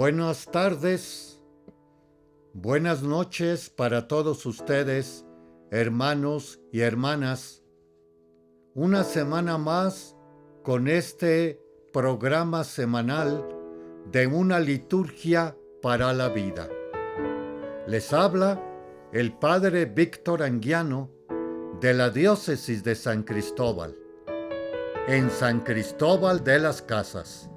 Buenas tardes, buenas noches para todos ustedes, hermanos y hermanas. Una semana más con este programa semanal de una liturgia para la vida. Les habla el Padre Víctor Anguiano de la Diócesis de San Cristóbal, en San Cristóbal de las Casas.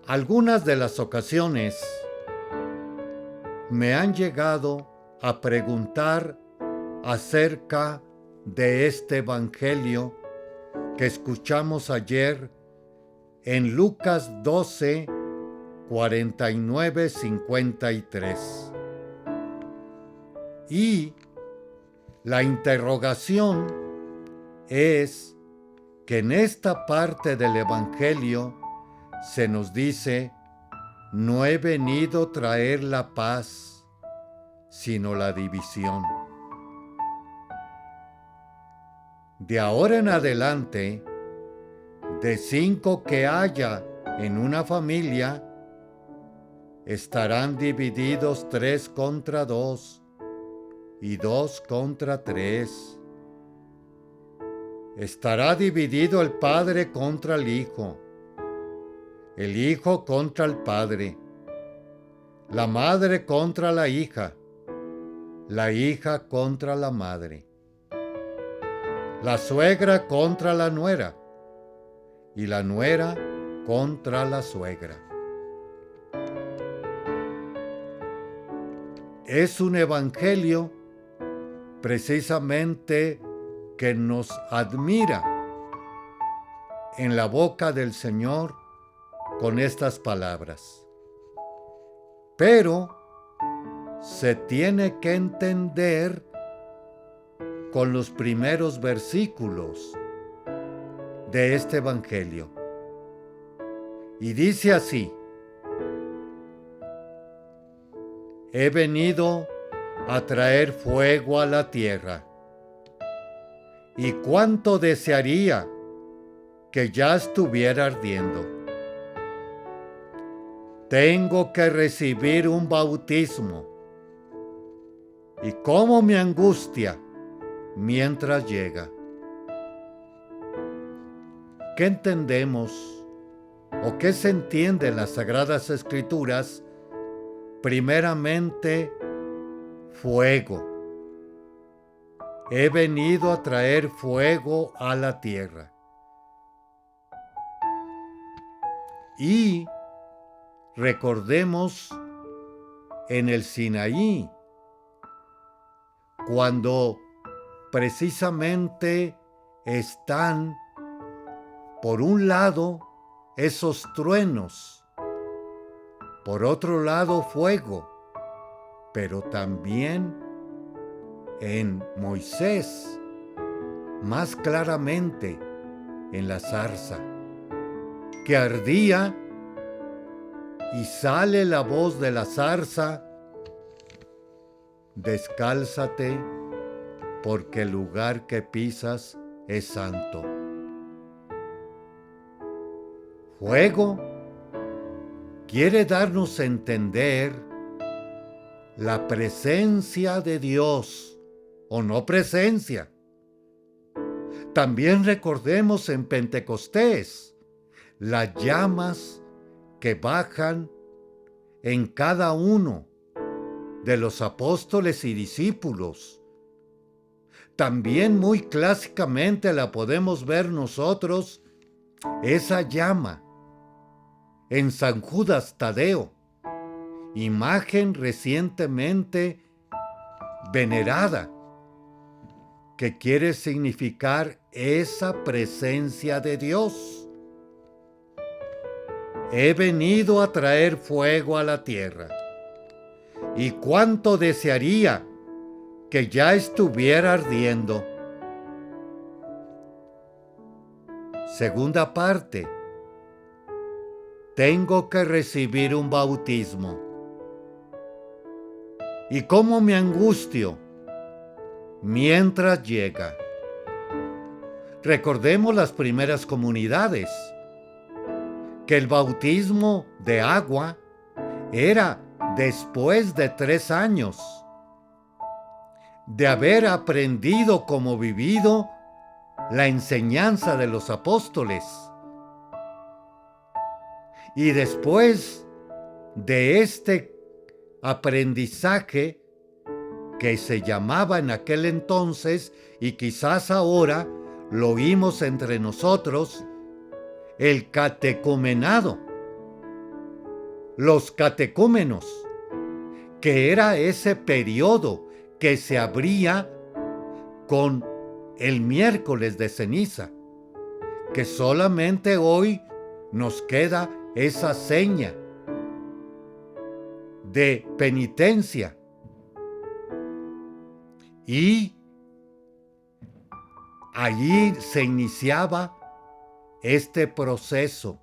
Algunas de las ocasiones me han llegado a preguntar acerca de este evangelio que escuchamos ayer en Lucas 12, 49, 53. Y la interrogación es que en esta parte del evangelio se nos dice: no he venido a traer la paz, sino la división. De ahora en adelante, de 5 que haya en una familia, estarán divididos 3 contra 2 y 2 contra 3. Estará dividido el padre contra el hijo contra el padre, la madre contra la hija contra la madre, la suegra contra la nuera y la nuera contra la suegra. Es un evangelio precisamente que nos admira en la boca del Señor con estas palabras. Pero se tiene que entender con los primeros versículos de este evangelio. Y dice así: he venido a traer fuego a la tierra, y cuánto desearía que ya estuviera ardiendo. Tengo que recibir un bautismo, y cómo me angustia mientras llega. ¿Qué entendemos o qué se entiende en las Sagradas Escrituras? Primeramente, fuego. He venido a traer fuego a la tierra. Y recordemos en el Sinaí, cuando precisamente están, por un lado, esos truenos, por otro lado, fuego, pero también en Moisés, más claramente en la zarza, que ardía, y sale la voz de la zarza: descálzate, porque el lugar que pisas es santo. Fuego quiere darnos a entender la presencia de Dios o no presencia. También recordemos en Pentecostés las llamas que bajan en cada uno de los apóstoles y discípulos. También muy clásicamente la podemos ver nosotros, esa llama en San Judas Tadeo, imagen recientemente venerada, que quiere significar esa presencia de Dios. He venido a traer fuego a la tierra, y cuánto desearía que ya estuviera ardiendo. Segunda parte: tengo que recibir un bautismo. Y cómo me angustio mientras llega. Recordemos las primeras comunidades. que el bautismo de agua era después de 3 años de haber aprendido como vivido la enseñanza de los apóstoles. Y después de este aprendizaje, que se llamaba en aquel entonces, y quizás ahora lo oímos entre nosotros, el catecumenado, los catecúmenos, que era ese periodo que se abría con el miércoles de ceniza, que solamente hoy nos queda esa seña de penitencia. Y allí se iniciaba este proceso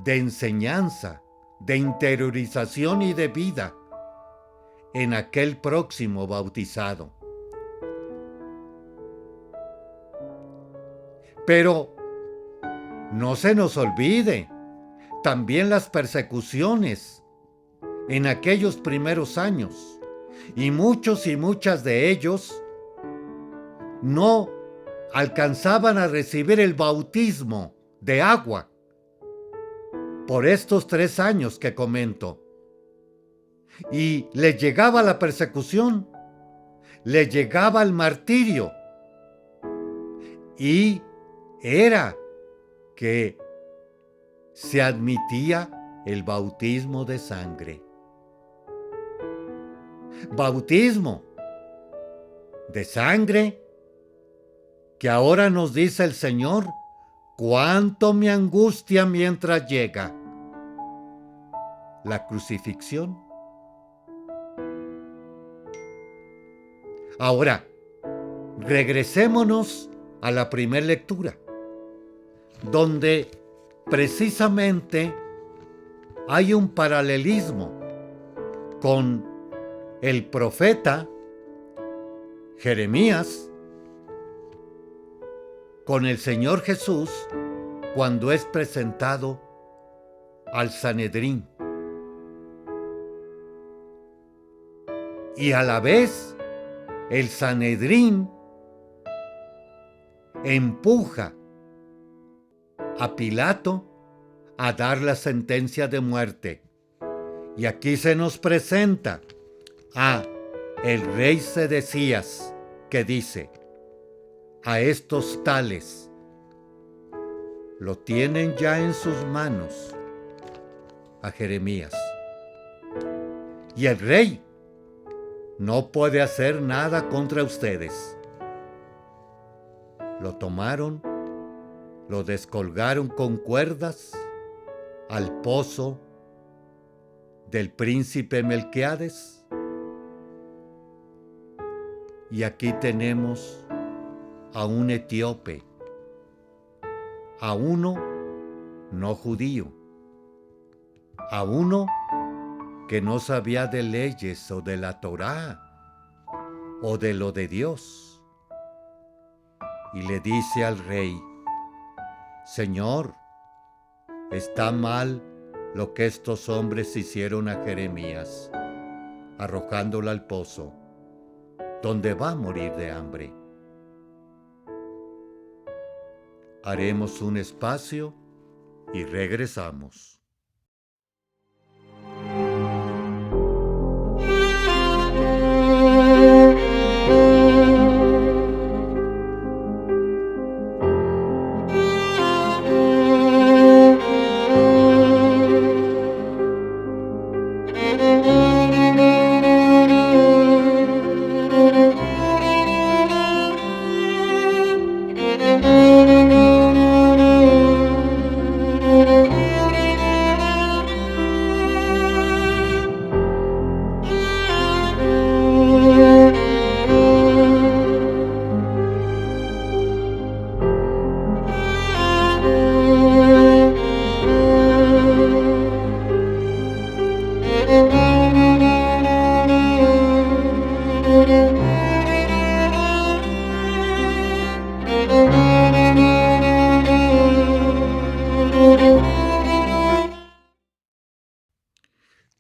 de enseñanza, de interiorización y de vida en aquel próximo bautizado. Pero no se nos olvide también las persecuciones en aquellos primeros años, y muchos y muchas de ellos no alcanzaban a recibir el bautismo de agua por estos 3 años que comento. Y les llegaba la persecución, les llegaba el martirio, y era que se admitía el bautismo de sangre. Bautismo de sangre que ahora nos dice el Señor: cuánto me angustia mientras llega la crucifixión. Ahora, regresémonos a la primera lectura, donde precisamente hay un paralelismo con el profeta Jeremías, con el Señor Jesús cuando es presentado al Sanedrín. Y a la vez, el Sanedrín empuja a Pilato a dar la sentencia de muerte. Y aquí se nos presenta a el rey Sedecías, que dice: a estos tales lo tienen ya en sus manos a Jeremías. Y el rey no puede hacer nada contra ustedes. Lo tomaron, lo descolgaron con cuerdas al pozo del príncipe Melquiades. Y aquí tenemos a un etíope, a uno no judío, a uno que no sabía de leyes o de la Torá o de lo de Dios. Y le dice al rey: Señor, está mal lo que estos hombres hicieron a Jeremías, arrojándolo al pozo, donde va a morir de hambre. Haremos un espacio y regresamos.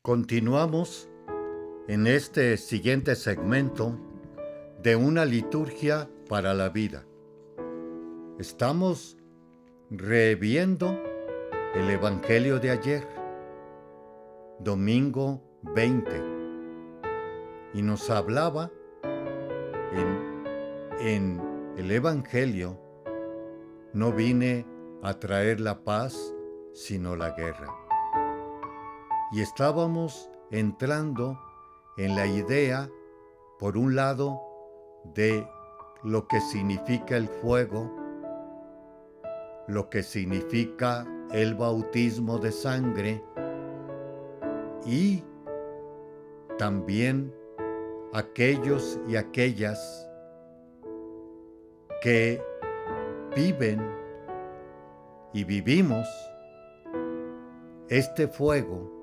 Continuamos en este siguiente segmento de una liturgia para la vida. Estamos reviendo el Evangelio de ayer, domingo 20, y nos hablaba en el Evangelio: no vine a traer la paz, sino la guerra. Y estábamos entrando en la idea, por un lado, de lo que significa el fuego, lo que significa el bautismo de sangre, y también aquellos y aquellas que viven y vivimos este fuego,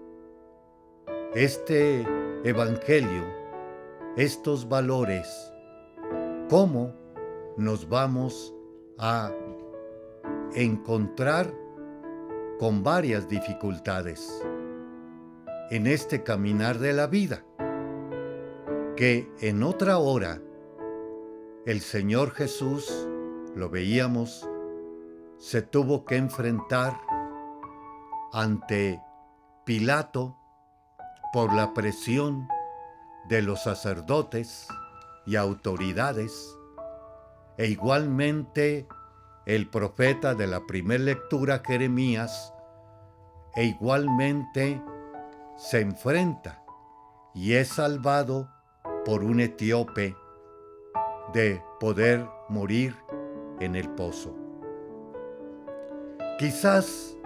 este evangelio, estos valores, cómo nos vamos a encontrar con varias dificultades en este caminar de la vida, que en otra hora el Señor Jesús, lo veíamos, se tuvo que enfrentar ante Pilato por la presión de los sacerdotes y autoridades, e igualmente el profeta de la primera lectura, Jeremías, e igualmente se enfrenta y es salvado por un etíope de poder morir en el pozo. Quizás,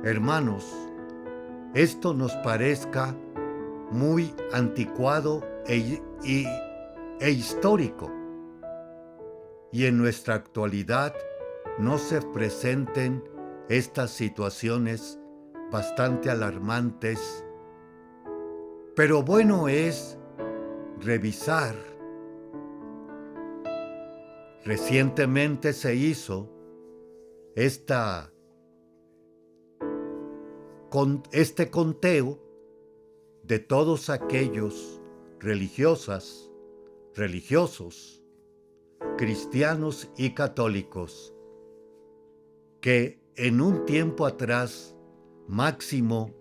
hermanos, esto nos parezca muy anticuado e histórico, y en nuestra actualidad no se presenten estas situaciones bastante alarmantes, pero bueno es revisar. Recientemente se hizo este conteo de todos aquellos religiosos, cristianos y católicos, que en un tiempo atrás, máximo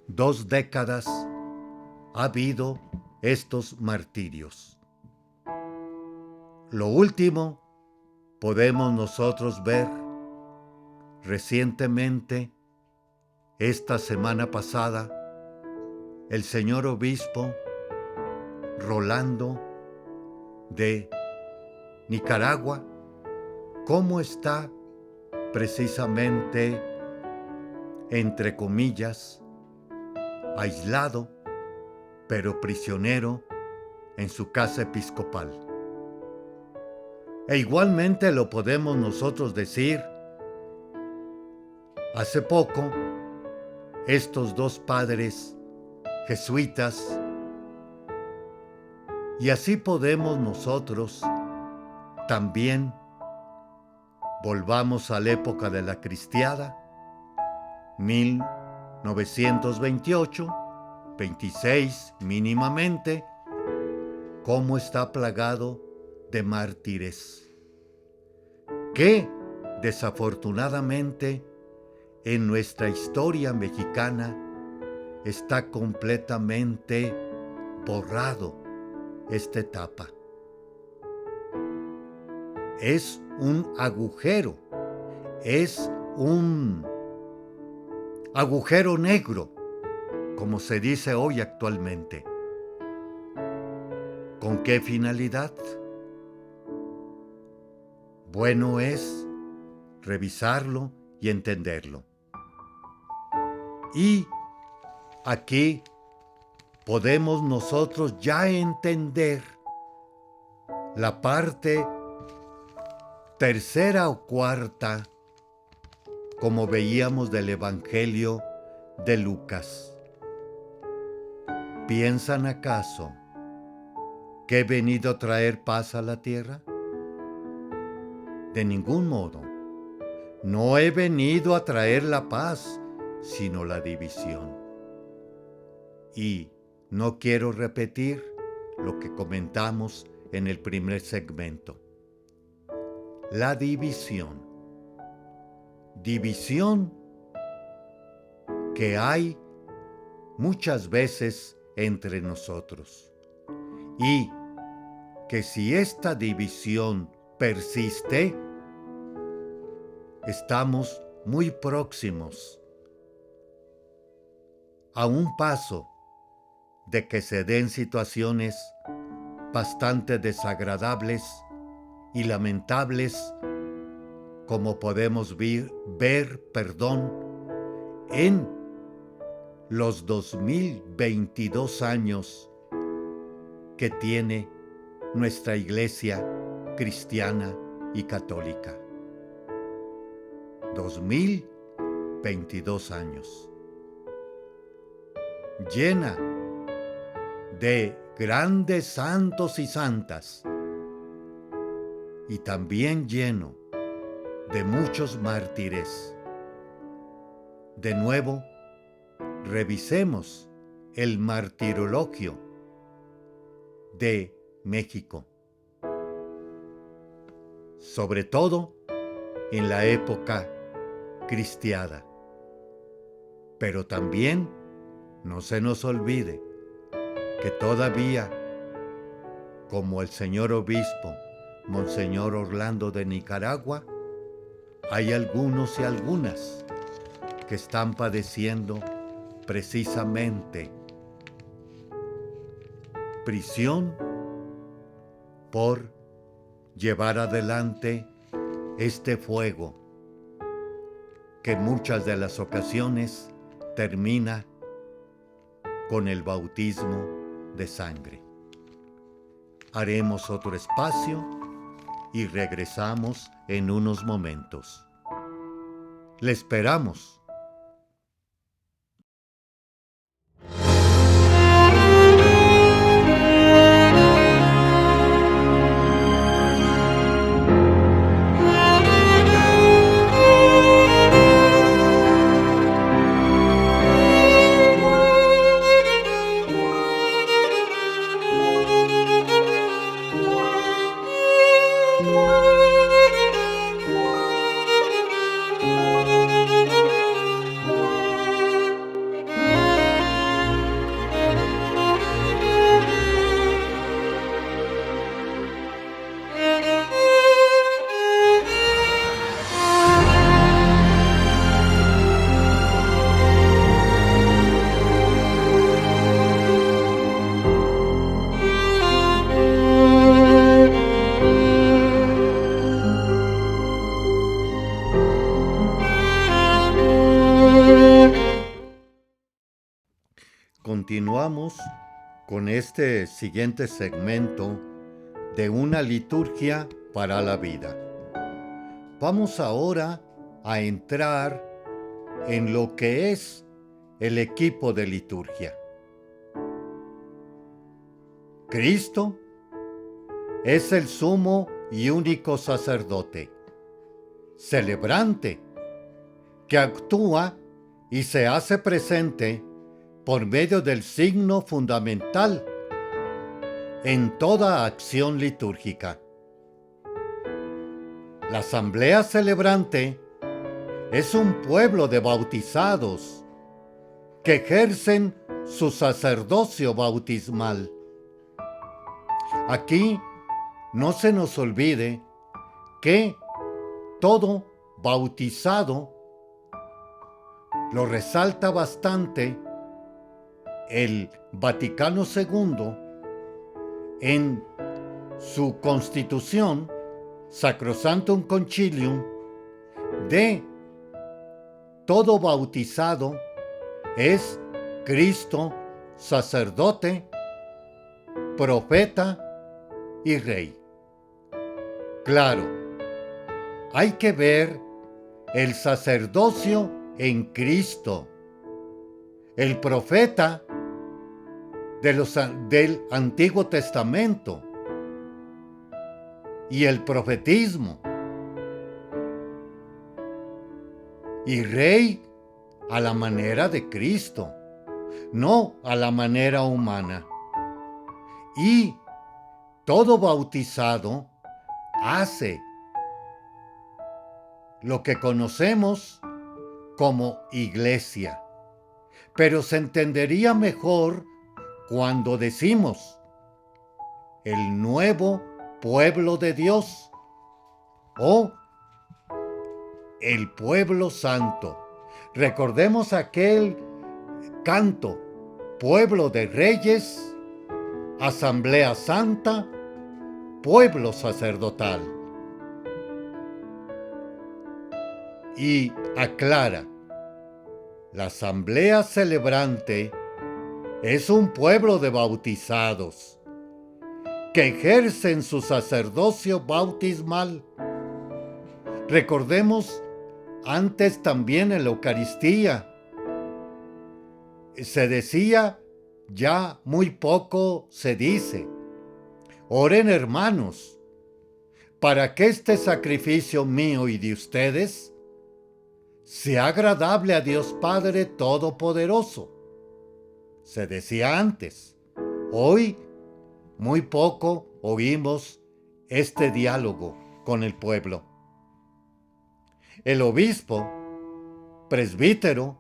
2 décadas, ha habido estos martirios. Lo último podemos nosotros ver recientemente, esta semana pasada, el señor obispo Rolando de Nicaragua, cómo está precisamente, entre comillas, aislado, pero prisionero en su casa episcopal. E igualmente lo podemos nosotros decir, hace poco, estos 2 padres jesuitas, y así podemos nosotros también volvamos a la época de la cristiada, 1928, 26 mínimamente, cómo está plagado de mártires, que desafortunadamente en nuestra historia mexicana está completamente borrado esta etapa. Es un agujero, es un agujero negro, como se dice hoy actualmente. ¿Con qué finalidad? Bueno es revisarlo y entenderlo. Y aquí podemos nosotros ya entender la parte tercera o cuarta, como veíamos del Evangelio de Lucas. ¿Piensan acaso que he venido a traer paz a la tierra? De ningún modo. No he venido a traer la paz, sino la división. Y no quiero repetir lo que comentamos en el primer segmento. La división. División que hay muchas veces entre nosotros. Y que si esta división persiste, estamos muy próximos a un paso de que se den situaciones bastante desagradables y lamentables, como podemos ver, en los 2022 años que tiene nuestra iglesia cristiana y católica. 2022 años. Llena de grandes santos y santas, y también lleno de muchos mártires. De nuevo, revisemos el martirologio de México, sobre todo en la época cristiana. Pero también no se nos olvide que todavía, como el señor obispo Monseñor Orlando de Nicaragua, hay algunos y algunas que están padeciendo precisamente prisión por llevar adelante este fuego que muchas de las ocasiones termina con el bautismo de sangre. Haremos otro espacio y regresamos en unos momentos. Le esperamos. Continuamos con este siguiente segmento de una liturgia para la vida. Vamos ahora a entrar en lo que es el equipo de liturgia. Cristo es el sumo y único sacerdote, celebrante, que actúa y se hace presente por medio del signo fundamental en toda acción litúrgica. La asamblea celebrante es un pueblo de bautizados que ejercen su sacerdocio bautismal. Aquí no se nos olvide que todo bautizado lo resalta bastante el Vaticano II en su constitución Sacrosanctum Concilium, de todo bautizado es Cristo, sacerdote, profeta y rey. Claro, hay que ver el sacerdocio en Cristo, el profeta del Antiguo Testamento y el profetismo, y rey a la manera de Cristo, no a la manera humana. Y todo bautizado hace lo que conocemos como iglesia. Pero se entendería mejor cuando decimos el nuevo pueblo de Dios o el pueblo santo. Recordemos aquel canto, pueblo de reyes, asamblea santa, pueblo sacerdotal. Y aclara, la asamblea celebrante es un pueblo de bautizados que ejercen su sacerdocio bautismal. Recordemos antes también en la Eucaristía. Se decía, ya muy poco se dice, oren hermanos, para que este sacrificio mío y de ustedes sea agradable a Dios Padre Todopoderoso. Se decía antes. Hoy muy poco oímos este diálogo con el pueblo. El obispo, presbítero,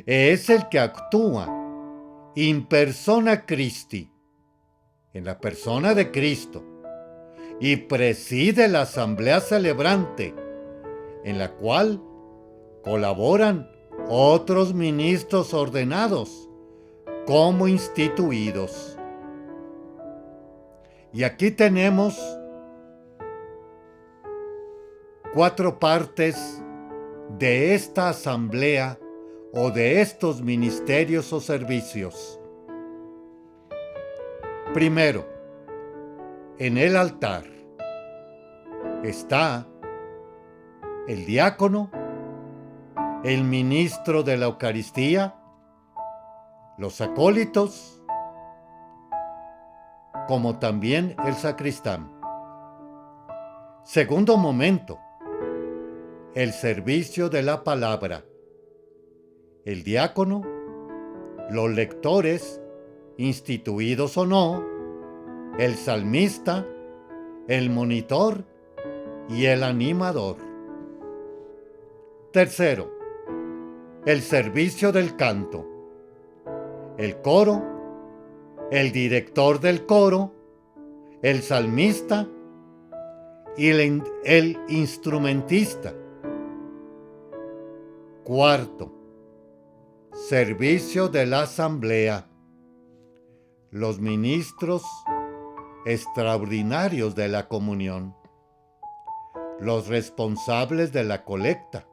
es el que actúa in persona Christi, en la persona de Cristo, y preside la asamblea celebrante, en la cual colaboran otros ministros ordenados como instituidos. Y aquí tenemos 4 partes de esta asamblea o de estos ministerios o servicios. Primero, en el altar está el diácono, el ministro de la Eucaristía, los acólitos, como también el sacristán. Segundo momento, el servicio de la palabra. El diácono, los lectores, instituidos o no, el salmista, el monitor y el animador. Tercero, el servicio del canto. El coro, el director del coro, el salmista y el instrumentista. Cuarto, servicio de la asamblea. Los ministros extraordinarios de la comunión. Los responsables de la colecta,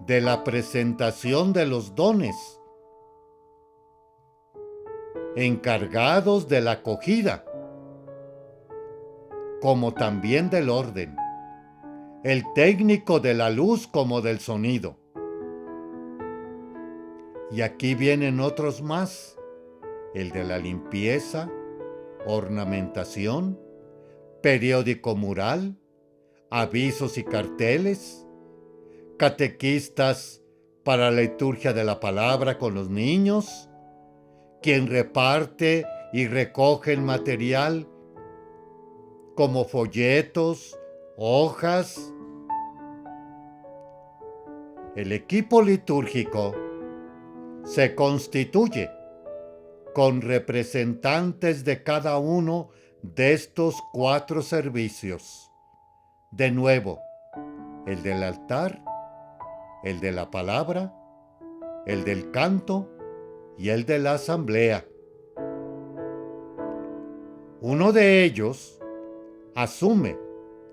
de la presentación de los dones, encargados de la acogida, como también del orden, el técnico de la luz como del sonido. Y aquí vienen otros más, el de la limpieza, ornamentación, periódico mural, avisos y carteles, catequistas para la liturgia de la palabra con los niños, quien reparte y recoge el material como folletos, hojas. El equipo litúrgico se constituye con representantes de cada uno de estos 4 servicios. De nuevo, el del altar, el de la palabra, el del canto y el de la asamblea. Uno de ellos asume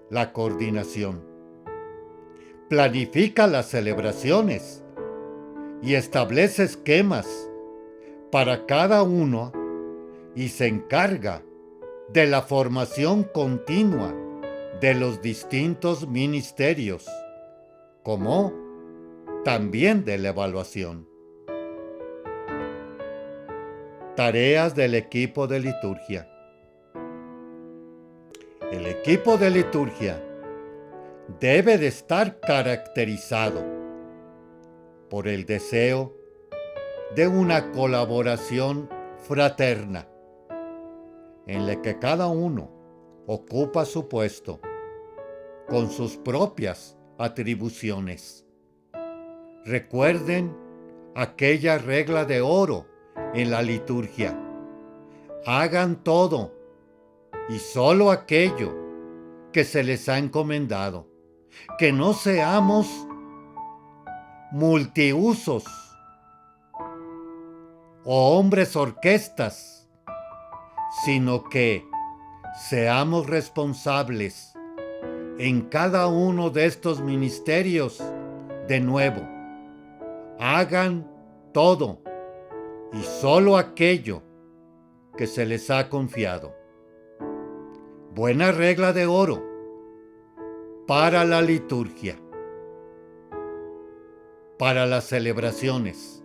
la coordinación, planifica las celebraciones y establece esquemas para cada uno y se encarga de la formación continua de los distintos ministerios, como también de la evaluación. Tareas del equipo de liturgia. El equipo de liturgia debe de estar caracterizado por el deseo de una colaboración fraterna, en la que cada uno ocupa su puesto con sus propias atribuciones. Recuerden aquella regla de oro en la liturgia. Hagan todo y solo aquello que se les ha encomendado. Que no seamos multiusos o hombres orquestas, sino que seamos responsables en cada uno de estos ministerios. De nuevo, hagan todo y solo aquello que se les ha confiado. Buena regla de oro para la liturgia, para las celebraciones.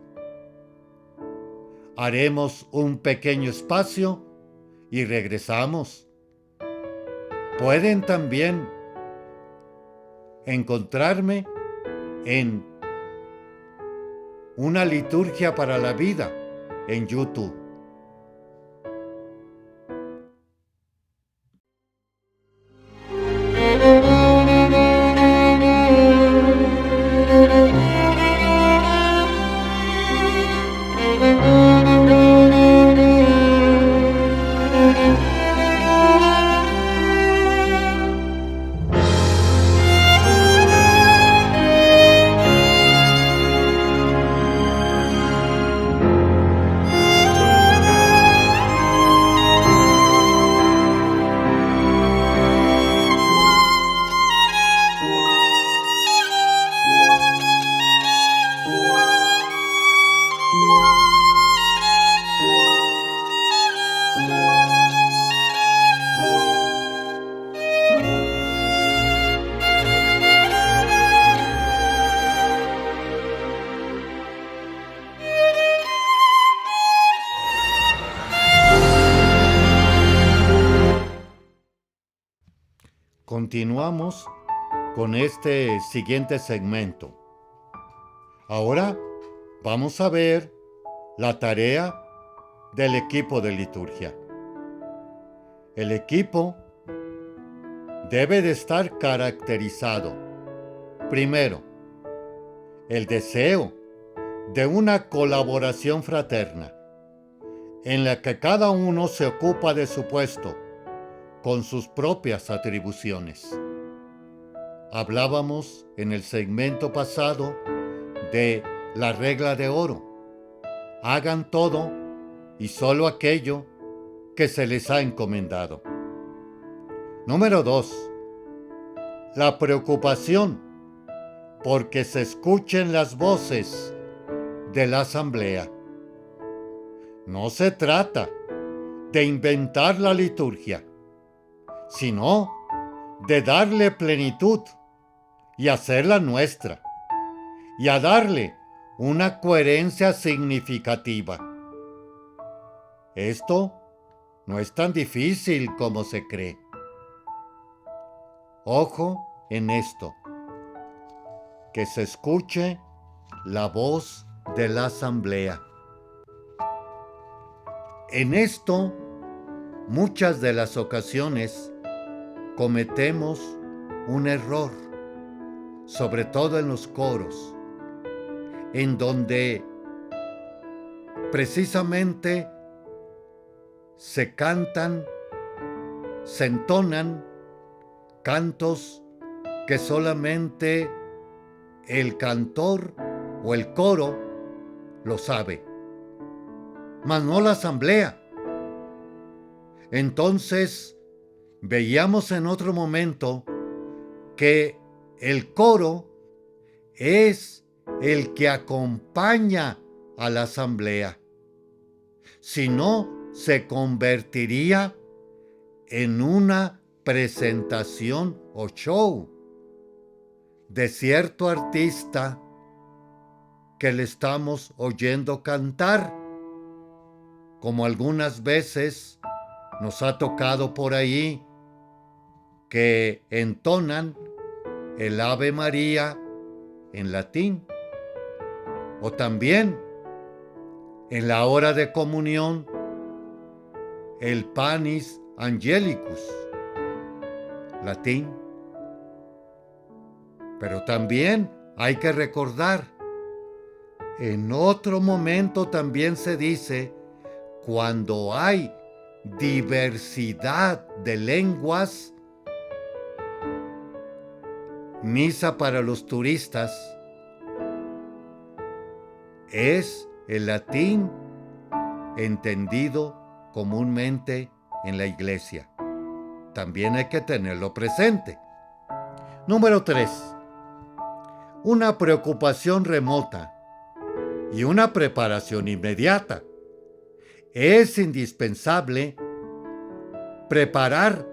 Haremos un pequeño espacio y regresamos. Pueden también encontrarme en Una liturgia para la vida en YouTube. Continuamos con este siguiente segmento. Ahora vamos a ver la tarea del equipo de liturgia. El equipo debe de estar caracterizado, primero, el deseo de una colaboración fraterna, en la que cada uno se ocupa de su puesto, con sus propias atribuciones. Hablábamos en el segmento pasado de la regla de oro. Hagan todo y solo aquello que se les ha encomendado. Número 2. La preocupación porque se escuchen las voces de la asamblea. No se trata de inventar la liturgia, sino de darle plenitud y hacerla nuestra, y a darle una coherencia significativa. Esto no es tan difícil como se cree. Ojo en esto, que se escuche la voz de la asamblea. En esto, muchas de las ocasiones cometemos un error, sobre todo en los coros, en donde precisamente se cantan, se entonan cantos que solamente el cantor o el coro lo sabe, mas no la asamblea. Entonces, veíamos en otro momento que el coro es el que acompaña a la asamblea. Si no, se convertiría en una presentación o show de cierto artista que le estamos oyendo cantar, como algunas veces nos ha tocado por ahí que entonan el Ave María en latín, o también En la hora de comunión, el Panis Angelicus, latín. Pero también hay que recordar, en otro momento también se dice, cuando hay diversidad de lenguas, misa para los turistas es el latín entendido comúnmente en la iglesia. También hay que tenerlo presente. Número 3. Una preocupación remota y una preparación inmediata. Es indispensable preparar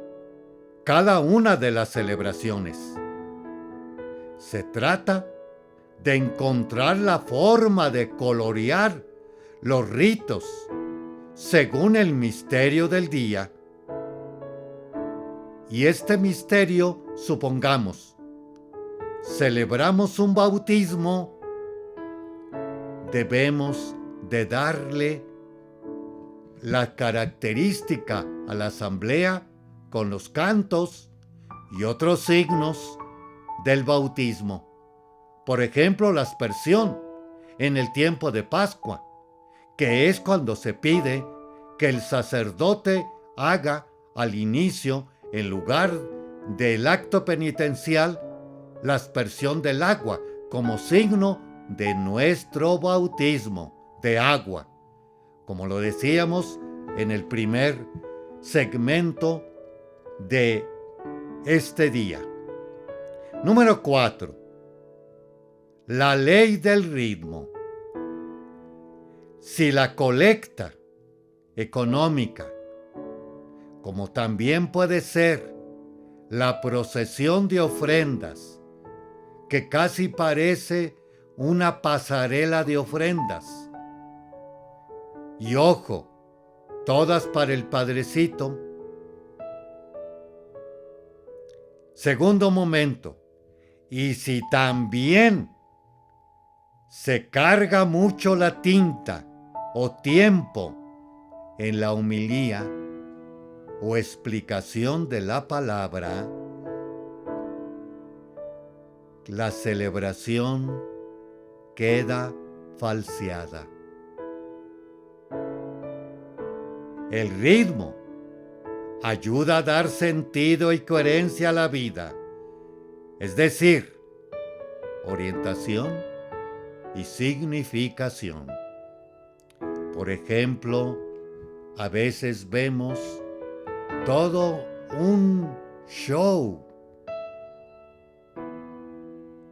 cada una de las celebraciones. Se trata de encontrar la forma de colorear los ritos según el misterio del día. Y este misterio, supongamos, celebramos un bautismo, debemos de darle la característica a la asamblea con los cantos y otros signos del bautismo. Por ejemplo, la aspersión en el tiempo de Pascua, que es cuando se pide que el sacerdote haga al inicio, en lugar del acto penitencial, la aspersión del agua como signo de nuestro bautismo de agua, como lo decíamos en el primer segmento de este día. Número 4. La ley del ritmo. Si la colecta económica, como también puede ser la procesión de ofrendas, que casi parece una pasarela de ofrendas, y ojo, todas para el Padrecito. Segundo momento, y si también se carga mucho la tinta o tiempo en la homilía o explicación de la palabra, la celebración queda falseada. El ritmo ayuda a dar sentido y coherencia a la vida, es decir, orientación y significación. Por ejemplo, a veces vemos todo un show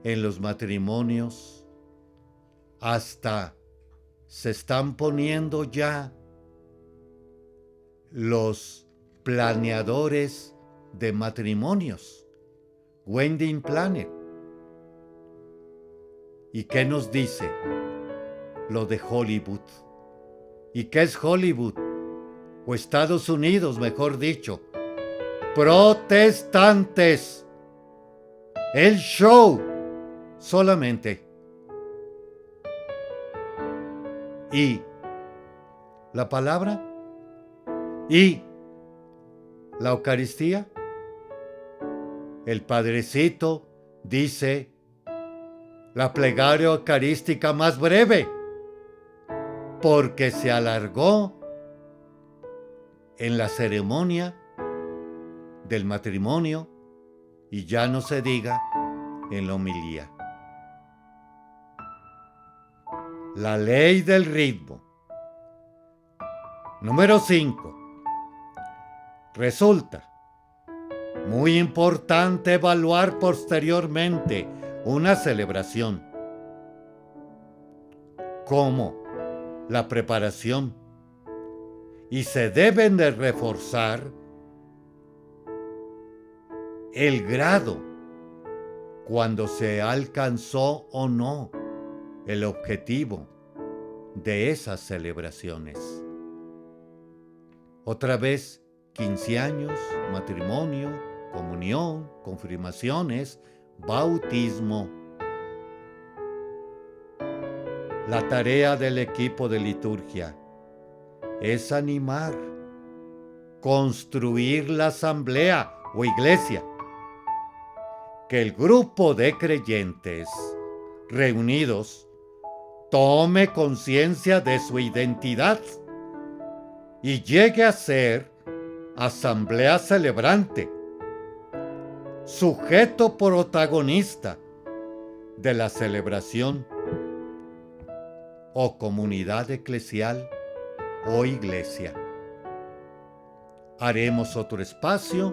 en los matrimonios, hasta se están poniendo ya los planeadores de matrimonios, wedding planner. ¿Y qué nos dice lo de Hollywood? ¿Y qué es Hollywood? O Estados Unidos, mejor dicho. Protestantes. El show solamente. ¿Y la palabra? ¿Y la Eucaristía? El Padrecito dice la plegaria eucarística más breve, porque se alargó en la ceremonia del matrimonio y ya no se diga en la homilía. La ley del ritmo. Número 5. Resulta muy importante evaluar posteriormente una celebración, como la preparación, y se deben de reforzar el grado cuando se alcanzó o no el objetivo de esas celebraciones. Otra vez, 15 años, matrimonio, comunión, confirmaciones, bautismo. La tarea del equipo de liturgia es animar, construir la asamblea o iglesia, que el grupo de creyentes reunidos tome conciencia de su identidad y llegue a ser asamblea celebrante, sujeto protagonista de la celebración o comunidad eclesial o iglesia. Haremos otro espacio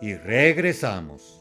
y regresamos.